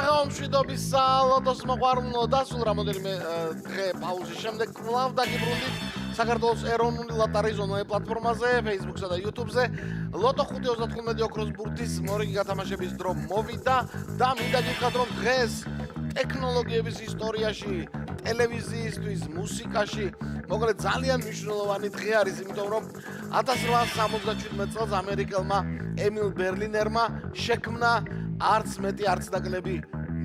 საღამომშვიდობის ლოტოს მოყვარულო დასულ რამოდენიმე დღე პაუზის შემდეგ კვლავ დაგიბრუნდით საქართველოს ეროვნული ლოტარიის ონლაინ პლატფორმაზე, Facebook-სა და YouTube-ზე. ლოტო 5.35 ოქროს ბურთის მორიგი გათამაშების დრო მოვიდა და მინდა გითხრათ, რომ დღეს ტექნოლოგიების ისტორიაში, ტელევიზიისთვის, მუსიკაში მოკლედ ძალიან მნიშვნელოვანი დღე არის, იმიტომ რომ 1877 წელს ამერიკელმა ემილ ბერლინერმა შექმნა არც მეტი არც ნაკლები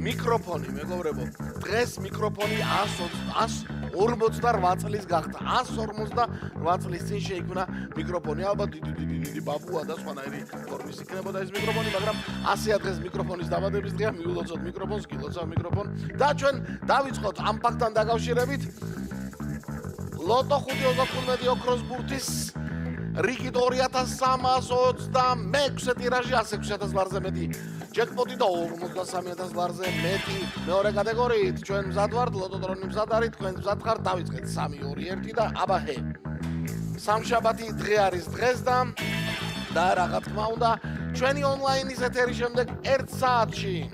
მიკროფონი, მეგობრებო. დღეს მიკროფონი 148 წლის გახდა. 148 წლის წინ შეიქმნა მიკროფონი. ალბათ დიდი ბაბუა და სხვანაირი ფორმის იქნებოდა ეს მიკროფონი, მაგრამ 100 დღეს მიკროფონის დაბადების დღეა, მიულოცოთ მიკროფონს, გილოცავ მიკროფონ და ჩვენ დავიწყოთ ამ ფაქტთან დაკავშირებით. ლოტო 5.35 ოქროს ბურთის რიგით 2326 ტირაჟი 106,000 ლარზე მეტი. ჯეკპოტი და 53,000 ლარზე მეტი. მეორე კატეგორიით ჩვენ მზად ვართ, ლოტო ტრონი მზად არის, თქვენ მზად ხართ, დავიწყეთ 3-2-1 და აბაჰე. სამშაბათი დღე არის დღეს და რა თქმა უნდა, ჩვენი ონლაინის ეთერის შემდეგ 1 საათში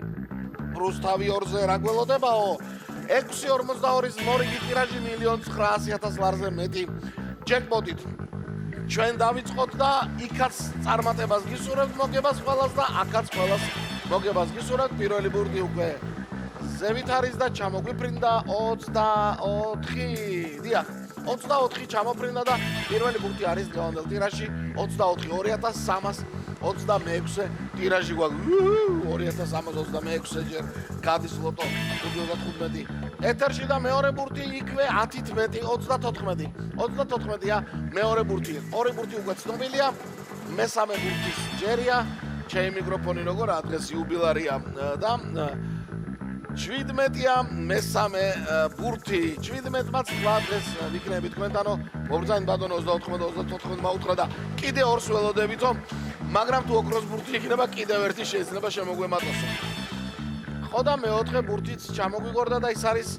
რუსთავი 2-ზე რა გველოდებაო? 6.42-ის მორიგი ტირაჟი 1,900,000 ლარზე მეტი. ჯეკპოტით ჩვენ დავიწყოთ და იქაც წარმატებას გისურვებთ მოგებას ყველას და აქაც ყველას მოგებას გისურვებთ. პირველი ბურთი უკვე ზევით არის და ჩამოგვიფრინდა 24. დიახ, 24 ჩამოფრინდა და პირველი ბურთი არის დღევანდელ ტირაჟში 24,326 ტირაჟი გვაქვს. 2326 ჯერ გადის ლოტო 5.35 ეთერში და მეორე ბურთი იქვე 10-ით მეტი 34. 34-ია მეორე ბურთი. ორი ბურთი უკვე ცნობილია. მესამე ბურთის ჯერია. ჩემი მიკროფონი როგორა დღეს იუბილარია და 17-ია მესამე ბურთი. 17-მაც თქვა დღეს ვიქნები თქვენთანო. მობრძანეთ ბატონო 34 მაუთხრა და კიდე ორს ველოდებითო, მაგრამ თუ ოქროს ბურთი იქნება კიდევ ერთი შეიძლება შემოგვემატოსო. ხო და მეოთხე ბურთიც ჩამოგვიგორდა და ის არის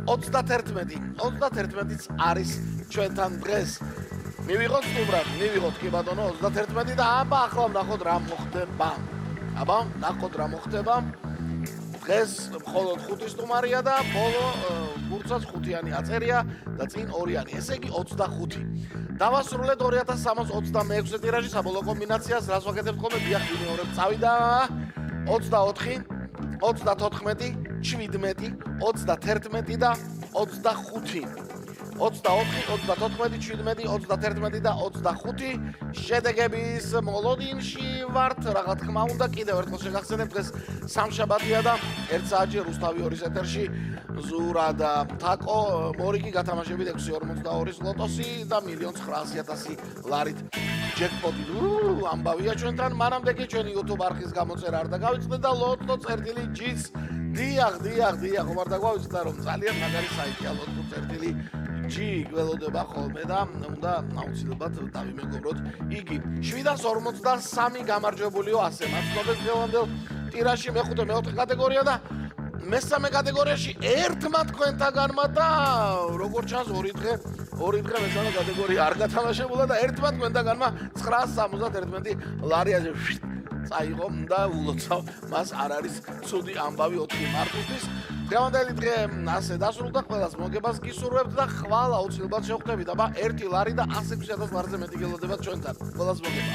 31. 31-იც არის ჩვენთან დღეს. მივიღოთ უბრალოდ, მივიღოთ კი ბატონო 31 და აბა ახლა ვნახოთ რა მოხდება. აბა ნახოთ რა მოხდება. დღეს მხოლოდ 5 სტუმარია და ბოლო ბურთსაც 5-იანი აწერია და წინ 2-იანი, ესე იგი 25. დავასრულეთ 2326 ტირაჟი საბოლოო კომბინაციას, რას ვაკეთებთ ხოლმე? დიახ, მეორე წავიდა 24, 34, 17, 31 და 25. 24, 34, 17, 31 და 25 შედეგების მოლოდინში ვართ. რა თქმა უნდა, კიდევ ერთხელ შეგახსენებთ, დღეს სამშაბათია და 1 საათში რუსთავი 2-ის ეთერში ზურა და თაკო მორიგი გათამაშებით 6.42-ის ლოტოსი და 1,900,000 ლარით ჯეკპოტი. ამბავია ჩვენთან, მანამდე კი ჩვენი YouTube არხის გამოწერა არ დაგავიწყდეთ და ლოტო წერტილი G-ს დიახ, ხომ არ დაგვავიწყდა რომ ძალიან მაგარი საიტია ლოტო წერტილი G გველოდება ხოლმე და უნდა აუცილებლად დავიმეგობროთ იგი. 753 გამარჯვებულიო ასე მაცნობეს დღევანდელ ტირაჟში მეხუთე მეოთხე კატეგორია და მესამე კატეგორიაში ერთმა თქვენთაგანმა და როგორც ჩანს ორი დღე მესამე კატეგორია არ გათამაშებულა და ერთმა თქვენთაგანმა 971 ლარი ასე წაიღო და ულოცავ მას არ არის ცუდი ამბავი 4 მარტისთვის. დღევანდელი დღე ასე დასრულდა, ყველას მოგებას გისურვებთ და ხვალ აუცილებლად შევხვდებით. აბა 1 ლარი და 106,000 ლარზე მეტი გელოდებათ ჩვენთან. ყველას მოგება.